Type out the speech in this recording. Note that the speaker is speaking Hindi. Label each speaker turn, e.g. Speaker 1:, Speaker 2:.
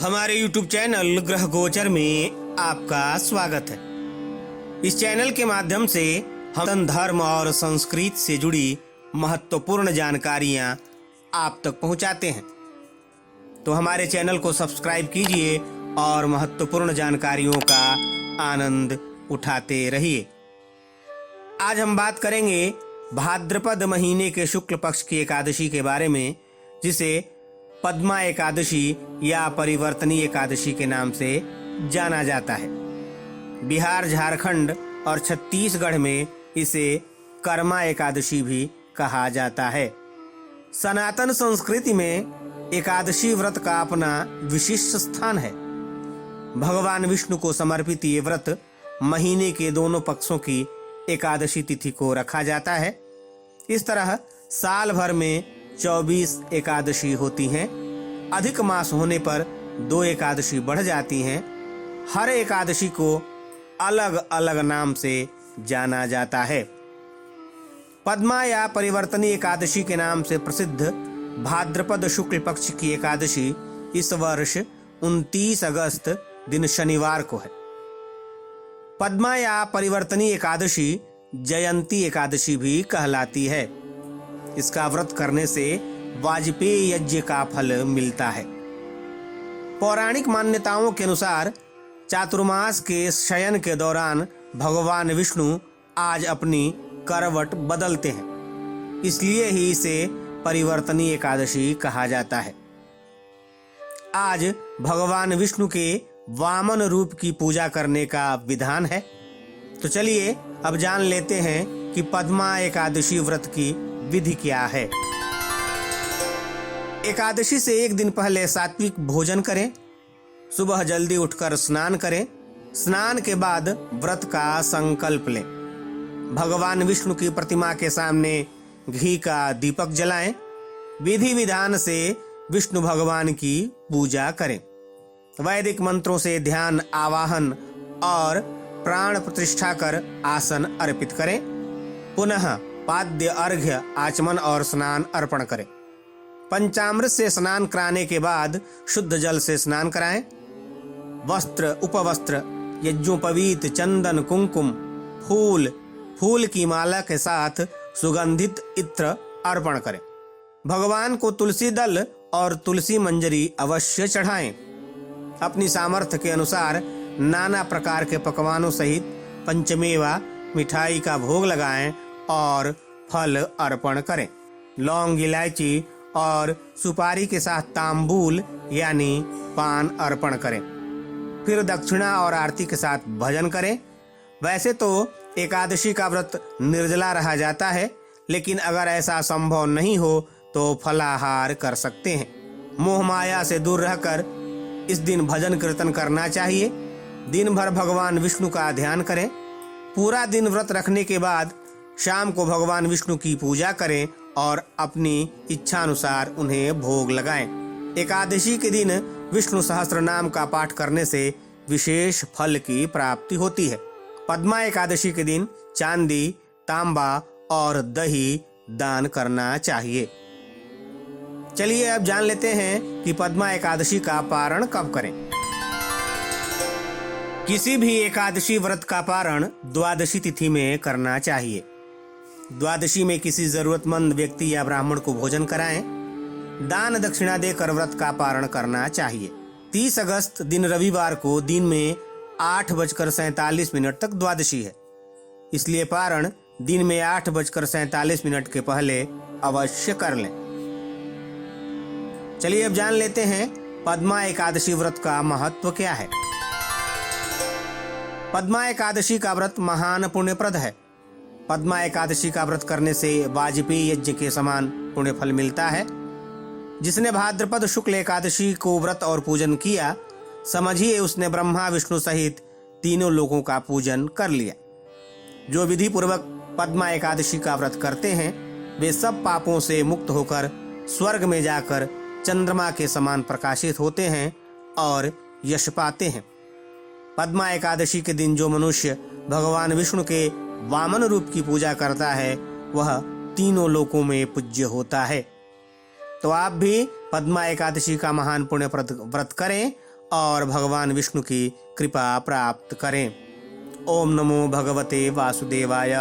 Speaker 1: हमारे YouTube चैनल ग्रह गोचर में आपका स्वागत है। इस चैनल के माध्यम से हम धर्म और संस्कृति से जुड़ी महत्वपूर्ण जानकारियां आप तक पहुंचाते हैं। तो हमारे चैनल को सब्सक्राइब कीजिए और महत्वपूर्ण जानकारियों का आनंद उठाते रहिए। आज हम बात करेंगे भाद्रपद महीने के शुक्ल पक्ष की एकादशी के बारे में, जिसे पद्मा एकादशी या परिवर्तनी एकादशी के नाम से जाना जाता है। बिहार, झारखंड और छत्तीसगढ़ में इसे कर्मा एकादशी भी कहा जाता है। सनातन संस्कृति में एकादशी व्रत का अपना विशिष्ट स्थान है। भगवान विष्णु को समर्पित ये व्रत महीने के दोनों पक्षों की एकादशी तिथि को रखा जाता है। इस तरह साल भर में 24 एकादशी होती हैं। अधिक मास होने पर 2 एकादशी बढ़ जाती हैं। हर एकादशी को अलग अलग नाम से जाना जाता है। पद्मा या परिवर्तनी एकादशी के नाम से प्रसिद्ध भाद्रपद शुक्ल पक्ष की एकादशी इस वर्ष 29 अगस्त दिन शनिवार को है। पद्मा या परिवर्तनी एकादशी जयंती एकादशी भी कहलाती है। इसका व्रत करने से वाजपेय यज्ञ का फल मिलता है। पौराणिक मान्यताओं के अनुसार चातुर्मास के शयन के दौरान भगवान विष्णु आज अपनी करवट बदलते हैं, इसलिए ही इसे परिवर्तनी एकादशी कहा जाता है। आज भगवान विष्णु के वामन रूप की पूजा करने का विधान है। तो चलिए अब जान लेते हैं कि पद्मा एकादशी व्रत की विधि क्या है। एकादशी से एक दिन पहले सात्विक भोजन करें। सुबह जल्दी उठकर स्नान करें। स्नान के बाद व्रत का संकल्प लें। भगवान विष्णु की प्रतिमा के सामने घी का दीपक जलाएं। विधि विधान से विष्णु भगवान की पूजा करें। वैदिक मंत्रों से ध्यान, आवाहन और प्राण प्रतिष्ठा कर आसन अर्पित करें। पुनः पाद्य, अर्घ्य, आचमन और स्नान अर्पण करें। पंचामृत से स्नान कराने के बाद शुद्ध जल से स्नान कराएं। वस्त्र, उपवस्त्र, यज्ञोपवीत, चंदन, कुंकुम, फूल की माला के साथ सुगंधित इत्र अर्पण करें। भगवान को तुलसी दल और तुलसी मंजरी अवश्य चढ़ाएं। अपनी सामर्थ्य के अनुसार नाना प्रकार के पकवानों सहित पंचमेवा मिठाई का भोग लगाएं और फल अर्पण करें। लौंग, इलायची और सुपारी के साथ तांबूल यानी पान अर्पण करें। फिर दक्षिणा और आरती के साथ भजन करें। वैसे तो एकादशी का व्रत निर्जला रहा जाता है, लेकिन अगर ऐसा संभव नहीं हो तो फलाहार कर सकते हैं। मोह माया से दूर रहकर इस दिन भजन कीर्तन करना चाहिए। दिन भर भगवान विष्णु का ध्यान करें। पूरा दिन व्रत रखने के बाद शाम को भगवान विष्णु की पूजा करें और अपनी इच्छा अनुसार उन्हें भोग लगाएं। एकादशी के दिन विष्णु सहस्त्र नाम का पाठ करने से विशेष फल की प्राप्ति होती है। पद्मा एकादशी के दिन चांदी, तांबा और दही दान करना चाहिए। चलिए अब जान लेते हैं कि पद्मा एकादशी का पारण कब करें। किसी भी एकादशी व्रत का पारण द्वादशी तिथि में करना चाहिए। द्वादशी में किसी जरूरतमंद व्यक्ति या ब्राह्मण को भोजन कराएं। दान दक्षिणा देकर व्रत का पारण करना चाहिए। 30 अगस्त दिन रविवार को दिन में 8:47 तक द्वादशी है, इसलिए पारण दिन में 8:47 के पहले अवश्य कर लें। चलिए अब जान लेते हैं पद्मा एकादशी व्रत का महत्व क्या है। पद्मा एकादशी का व्रत महान पुण्यप्रद है। पद्मा एकादशी का व्रत करने से वाजपेय यज्ञ के समान पुण्य फल मिलता है। जिसने भाद्रपद शुक्ल एकादशी को व्रत और पूजन किया, समझिए उसने ब्रह्मा विष्णु सहित तीनों लोगों का पूजन कर लिया। जो विधि पूर्वक पद्मा एकादशी का व्रत करते हैं, वे सब पापों से मुक्त होकर स्वर्ग में जाकर चंद्रमा के समान प्रकाशित होते हैं और यश पाते हैं। पद्मा एकादशी के दिन जो मनुष्य भगवान विष्णु के वामन रूप की पूजा करता है, वह तीनों लोकों में पूज्य होता है। तो आप भी पद्मा एकादशी का महान पुण्यप्रद व्रत करें और भगवान विष्णु की कृपा प्राप्त करें। ओम नमो भगवते वासुदेवाय।